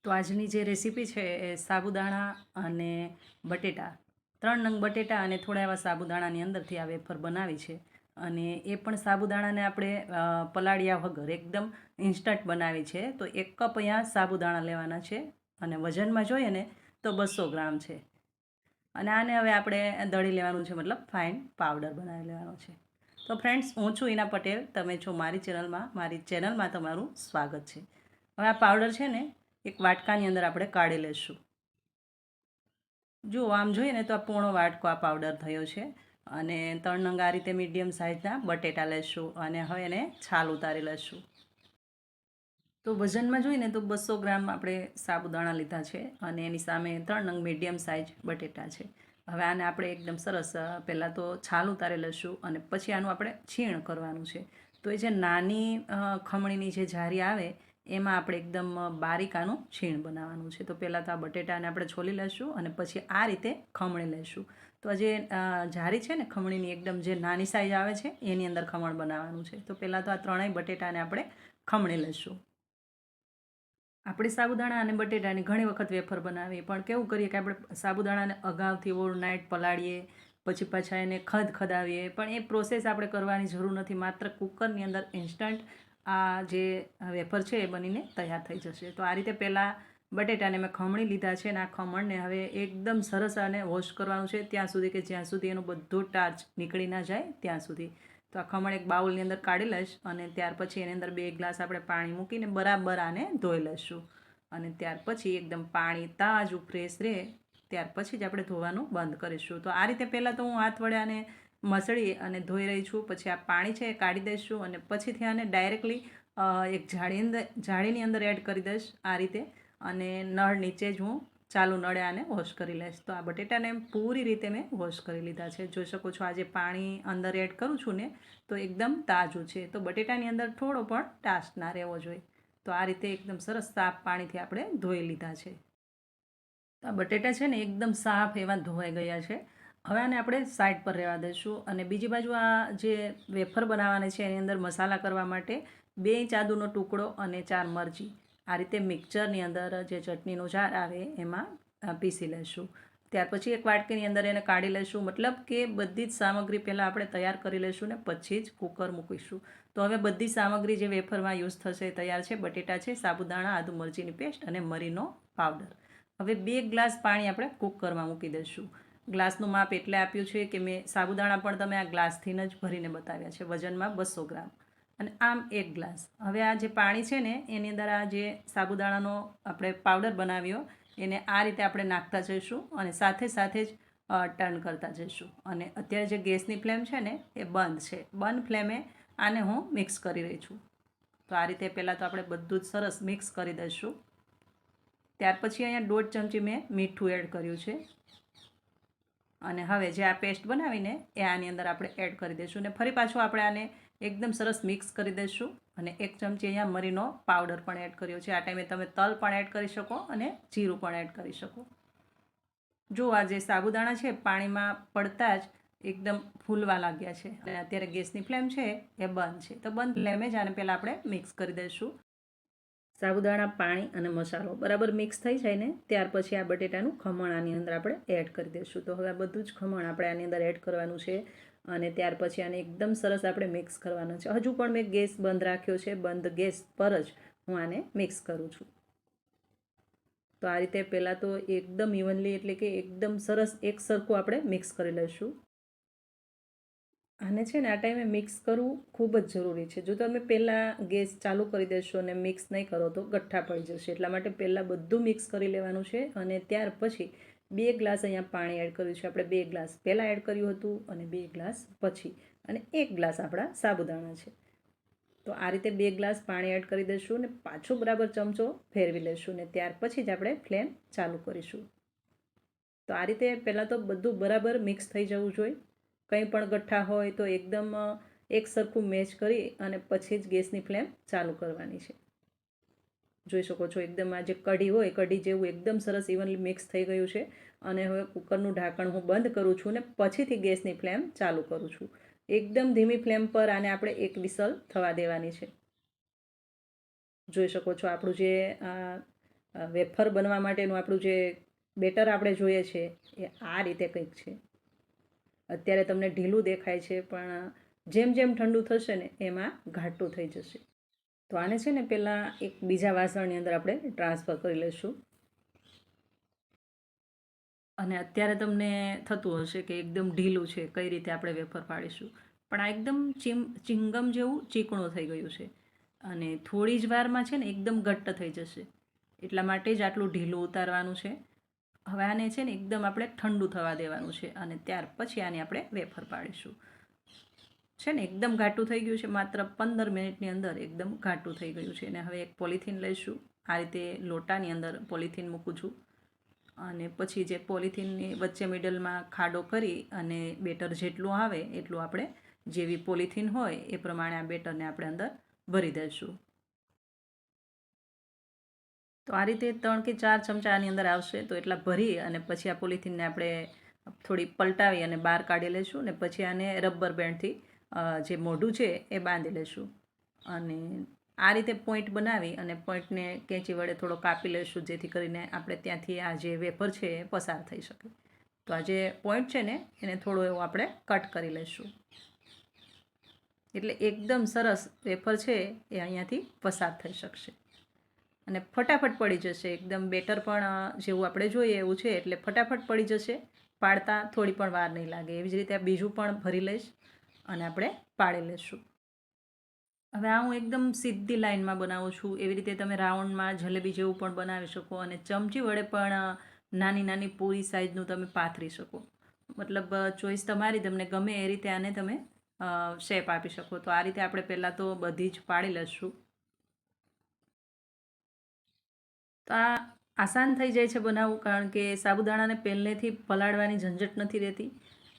તો આજની જે રેસીપી છે એ સાબુદાણા અને બટેટા 3 નંગ બટેટા અને થોડા એવા સાબુદાણાની અંદરથી આ વેફર બનાવી છે. અને એ પણ સાબુદાણાને આપણે પલાળ્યા વગર એકદમ ઇન્સ્ટન્ટ બનાવી છે. તો 1 કપ અહીંયા સાબુદાણા લેવાના છે અને વજનમાં જોઈએ ને તો 200 ગ્રામ છે. અને આને હવે આપણે દળી લેવાનું છે, મતલબ ફાઇન પાવડર બનાવી લેવાનો છે. તો ફ્રેન્ડ્સ, હું છું ઈના પટેલ, તમે છો મારી ચેનલમાં તમારું સ્વાગત છે. હવે આ પાવડર છે ને એક વાટકાની અંદર આપણે કાઢી લઈશું. જો આમ જોઈએ ને તો આ પોણો વાટકો આ પાવડર થયો છે. અને 3 નંગ આ રીતે મીડિયમ સાઇઝના બટેટા લઈશું અને હવે એને છાલ ઉતારી લઈશું. તો વજનમાં જોઈએ ને તો 200 ગ્રામ આપણે સાબુદાણા લીધા છે અને એની સામે 3 નંગ મીડિયમ સાઇઝ બટેટા છે. હવે આને આપણે એકદમ સરસ પહેલાં તો છાલ ઉતારી લઈશું અને પછી આનું આપણે છીણ કરવાનું છે. તો એ જે નાની ખમણીની જે જારી આવે એમાં આપણે એકદમ બારીક આનું છીણ બનાવવાનું છે. તો પહેલાં તો આ બટેટાને આપણે છોલી લઈશું અને પછી આ રીતે ખમણી લઈશું. તો આ જે જારી છે ને ખમણીની એકદમ જે નાની સાઈઝ આવે છે એની અંદર ખમણ બનાવવાનું છે. તો પહેલાં તો આ ત્રણેય બટેટાને આપણે ખમણી લઈશું. આપણે સાબુદાણા અને બટેટાની ઘણી વખત વેફર બનાવીએ, પણ કેવું કરીએ કે આપણે સાબુદાણાને અગાઉથી ઓવરનાઇટ પલાળીએ, પછી પાછા એને ખદખદાવીએ, પણ એ પ્રોસેસ આપણે કરવાની જરૂર નથી. માત્ર કુકરની અંદર ઇન્સ્ટન્ટ આ જે વેફર છે એ બનીને તૈયાર થઈ જશે. તો આ રીતે પહેલાં બટેટાને મેં ખમણી લીધા છે અને આ ખમણને હવે એકદમ સરસ આને વોશ કરવાનું છે ત્યાં સુધી કે જ્યાં સુધી એનો બધો ટાર્ચ નીકળી ના જાય ત્યાં સુધી. તો આ ખમણ એક બાઉલની અંદર કાઢી લઈશ અને ત્યાર પછી એની અંદર 2 ગ્લાસ આપણે પાણી મૂકીને બરાબર આને ધોઈ લઈશું. અને ત્યાર પછી એકદમ પાણી તાજું ફ્રેશ રહે ત્યાર પછી જ આપણે ધોવાનું બંધ કરીશું. તો આ રીતે પહેલાં તો હું હાથ વડે આને મસળી અને ધોઈ રહી છું. પછી આ પાણી છે એ કાઢી દઈશું અને પછીથી આને ડાયરેક્ટલી એક જાળીની અંદર એડ કરી દઈશ આ રીતે. અને નળ નીચે જ હું ચાલુ નળે આને વોશ કરી લઈશ. તો આ બટેટાને પૂરી રીતે મેં વોશ કરી લીધા છે. જોઈ શકો છો આ જે પાણી અંદર એડ કરું છું ને તો એકદમ તાજું છે. તો બટેટાની અંદર થોડો પણ ટાશ ના રહેવો જોઈએ. તો આ રીતે એકદમ સરસ સાફ પાણીથી આપણે ધોઈ લીધા છે. તો આ બટેટા છે ને એકદમ સાફ એવા ધોવાઈ ગયા છે. હવે આને આપણે સાઈડ પર રહેવા દઈશું અને બીજી બાજુ આ જે વેફર બનાવવાની છે એની અંદર મસાલા કરવા માટે 2 ઇંચ આદુનો ટુકડો અને 4 મરચી આ રીતે મિક્સચરની અંદર જે ચટણીનો જાર આવે એમાં પીસી લઈશું. ત્યાર પછી એક વાટકીની અંદર એને કાઢી લઈશું, મતલબ કે બધી જ સામગ્રી પહેલાં આપણે તૈયાર કરી લઈશું ને પછી જ કુકર મૂકીશું. તો હવે બધી સામગ્રી જે વેફરમાં યુઝ થશે તૈયાર છે. બટેટા છે, સાબુદાણા, આદુ મરચીની પેસ્ટ અને મરીનો પાવડર. હવે 2 ગ્લાસ પાણી આપણે કુકરમાં મૂકી દઈશું. ગ્લાસનું માપ એટલે આપ્યું છે કે મેં સાબુદાણા પણ તમે આ ગ્લાસથી જ ભરીને બતાવ્યા છે, વજનમાં 200 ગ્રામ અને આમ 1 ગ્લાસ. હવે આ જે પાણી છે ને એની અંદર આ જે સાબુદાણાનો આપણે પાવડર બનાવ્યો એને આ રીતે આપણે નાખતા જઈશું અને સાથે સાથે જ ટર્ન કરતા જઈશું. અને અત્યારે જે ગેસની ફ્લેમ છે ને એ બંધ છે. બંધ ફ્લેમે આને હું મિક્સ કરી રહી છું. તો આ રીતે પહેલાં તો આપણે બધું જ સરસ મિક્સ કરી દઈશું. ત્યાર પછી અહીંયા 1.5 ચમચી મેં મીઠું એડ કર્યું છે. અને હવે જે આ પેસ્ટ બનાવીને એ આની અંદર આપણે એડ કરી દઈશું અને ફરી પાછું આપણે આને એકદમ સરસ મિક્સ કરી દઈશું. અને 1 ચમચી અહીંયા મરીનો પાવડર પણ એડ કર્યો છે. આ ટાઈમે તમે તલ પણ એડ કરી શકો અને જીરું પણ એડ કરી શકો. જો આ જે સાબુદાણા છે પાણીમાં પડતા જ એકદમ ફૂલવા લાગ્યા છે અને અત્યારે ગેસની ફ્લેમ છે એ બંધ છે. તો બંધ ફ્લેમે જ આને પહેલાં આપણે મિક્સ કરી દઈશું. સાબુદાણા, પાણી અને મસાલો બરાબર મિક્સ થઈ જાય ને ત્યાર પછી આ બટેટાનું ખમણ આની અંદર આપણે એડ કરી દઈશું. તો હવે આ બધું જ ખમણ આપણે આની અંદર એડ કરવાનું છે અને ત્યાર પછી આને એકદમ સરસ આપણે મિક્સ કરવાનું છે. હજુ પણ મેં ગેસ બંધ રાખ્યો છે. બંધ ગેસ પર જ હું આને મિક્સ કરું છું. તો આ રીતે પહેલાં તો એકદમ ઇવનલી એટલે કે એકદમ સરસ એક સરખું આપણે મિક્સ કરી લઈશું. આને છે ને આ ટાઈમે મિક્સ કરવું ખૂબ જ જરૂરી છે. જો તમે પહેલાં ગેસ ચાલુ કરી દેશો અને મિક્સ નહીં કરો તો ગઠ્ઠા પડી જશે. એટલા માટે પહેલાં બધું મિક્સ કરી લેવાનું છે અને ત્યાર પછી 2 ગ્લાસ અહીંયા પાણી એડ કર્યું છે. આપણે 2 ગ્લાસ પહેલાં એડ કર્યું હતું અને 2 ગ્લાસ પછી અને 1 ગ્લાસ આપણા સાબુદાણા છે. તો આ રીતે 2 ગ્લાસ પાણી એડ કરી દઈશું અને પાછું બરાબર ચમચો ફેરવી લઈશું ને ત્યાર પછી જ આપણે ફ્લેમ ચાલુ કરીશું. તો આ રીતે પહેલાં તો બધું બરાબર મિક્સ થઈ જવું જોઈએ. કંઈ પણ ગઠ્ઠા હોય તો એકદમ એક સરખું મેચ કરી અને પછી જ ગેસની ફ્લેમ ચાલુ કરવાની છે. જોઈ શકો છો એકદમ આ જે કઢી હોય કઢી જેવું એકદમ સરસ ઇવનલી મિક્સ થઈ ગયું છે. અને હવે કુકરનું ઢાંકણ હું બંધ કરું છું ને પછીથી ગેસની ફ્લેમ ચાલુ કરું છું. એકદમ ધીમી ફ્લેમ પર આને આપણે 1 વિસલ થવા દેવાની છે. જોઈ શકો છો આપણું જે વેફર બનવા માટેનું આપણું જે બેટર આપણે જોઈએ છે એ આ રીતે કંઈક છે. અત્યારે તમને ઢીલું દેખાય છે, પણ જેમ જેમ ઠંડુ થશે ને એમાં ઘાટું થઈ જશે. તો આને છે ને પહેલાં એક બીજા વાસણની અંદર આપણે ટ્રાન્સફર કરી લઈશું. અને અત્યારે તમને થતું હશે કે એકદમ ઢીલું છે, કઈ રીતે આપણે વેફર પાડીશું, પણ આ એકદમ ચિંગમ જેવું ચીકણું થઈ ગયું છે અને થોડી જ વારમાં છે ને એકદમ ઘટ્ટ થઈ જશે. એટલા માટે જ આટલું ઢીલું ઉતારવાનું છે. હવે આને છે ને એકદમ આપણે ઠંડુ થવા દેવાનું છે અને ત્યાર પછી આને આપણે વેફર પાડીશું. છે ને એકદમ ઘાટું થઈ ગયું છે, માત્ર 15 મિનિટની અંદર એકદમ ઘાટું થઈ ગયું છે. અને હવે એક પોલિથીન લઈશું. આ રીતે લોટાની અંદર પોલિથીન મૂકું છું અને પછી જે પોલિથીનની વચ્ચે મિડલમાં ખાડો કરી અને બેટર જેટલું આવે એટલું આપણે જેવી પોલિથીન હોય એ પ્રમાણે આ બેટરને આપણે અંદર ભરી દઈશું. તો આ રીતે 3 કે 4 ચમચા આની અંદર આવશે, તો એટલા ભરી અને પછી આ પોલિથીનને આપણે થોડી પલટાવી અને બહાર કાઢી લઈશું ને પછી આને રબર બેન્ડથી જે મોઢું છે એ બાંધી લઈશું. અને આ રીતે પોઈન્ટ બનાવી અને પોઈન્ટને કેંચી વડે થોડો કાપી લઈશું, જેથી કરીને આપણે ત્યાંથી આ જે વેફર છે એ પસાર થઈ શકે. તો આ જે પોઈન્ટ છે ને એને થોડો એવો આપણે કટ કરી લઈશું, એટલે એકદમ સરસ વેફર છે એ અહીંયાથી પસાર થઈ શકશે અને ફટાફટ પડી જશે. એકદમ બેટર પણ જેવું આપણે જોઈએ એવું છે, એટલે ફટાફટ પડી જશે. પાડતા થોડી પણ વાર નહીં લાગે. એવી જ રીતે આ બીજું પણ ભરી લઈશ અને આપણે પાડી લઈશું. હવે આ હું એકદમ સીધી લાઈનમાં બનાવું છું. એવી રીતે તમે રાઉન્ડમાં જલેબી જેવું પણ બનાવી શકો અને ચમચી વડે પણ નાની નાની પૂરી સાઈઝનું તમે પાથરી શકો. મતલબ ચોઈસ તમારી, તમને ગમે એ રીતે આને તમે શેપ આપી શકો. તો આ રીતે આપણે પહેલાં તો બધી જ પાડી લઈશું. તો આ આસાન થઈ જાય છે બનાવવું, કારણ કે સાબુદાણાને પહેલેથી પલાળવાની ઝંઝટ નથી રહેતી.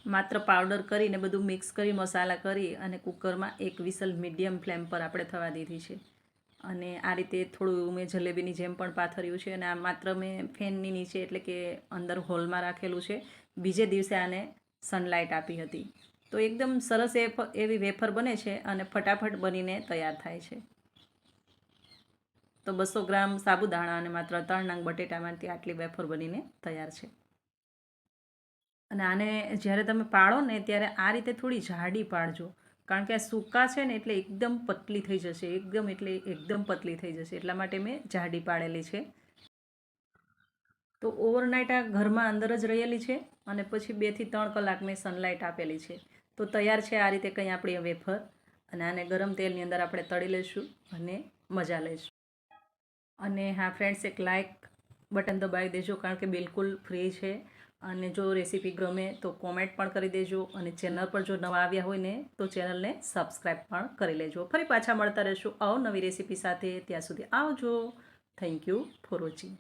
માત્ર પાવડર કરીને બધું મિક્સ કરી મસાલા કરી અને કુકરમાં એક વિસલ મીડિયમ ફ્લેમ પર આપણે થવા દીધી છે. અને આ રીતે થોડું મેં જલેબીની જેમ પણ પાથર્યું છે અને આ માત્ર મેં ફેનની નીચે, એટલે કે અંદર હોલમાં રાખેલું છે. બીજે દિવસે આને સનલાઇટ આપી હતી. તો એકદમ સરસ એવી વેફર બને છે અને ફટાફટ બનીને તૈયાર થાય છે. તો 200 ગ્રામ સાબુદાણા અને માત્ર 3 નંગ બટેટામાંથી આટલી વેફર બનીને તૈયાર છે. અને આને જ્યારે તમે પાડો ને ત્યારે આ રીતે થોડી જાડી પાડજો, કારણ કે આ સૂકા છે ને એટલે એકદમ પતલી થઈ જશે. એકદમ પતલી થઈ જશે, એટલા માટે મેં જાડી પાડેલી છે. તો ઓવરનાઇટ આ ઘરમાં અંદર જ રહેલી છે અને પછી 2 થી 3 કલાક મેં સનલાઇટ આપેલી છે. તો તૈયાર છે આ રીતે કંઈ આપણી વેફર. અને આને ગરમ તેલની અંદર આપણે તળી લઈશું અને મજા લઈશું. અને હા ફ્રેન્ડ્સ, એક લાઇક બટન દબાવી દેજો, કારણ કે બિલકુલ ફ્રી છે. અને જો રેસીપી ગમે તો કોમેન્ટ પણ કરી દેજો અને ચેનલ પર જો નવા આવ્યા હોય ને તો ચેનલને સબસ્ક્રાઈબ પણ કરી લેજો. ફરી પાછા મળતા રહીશું અવનવી રેસીપી સાથે. ત્યાં સુધી આવજો. Thank you for watching.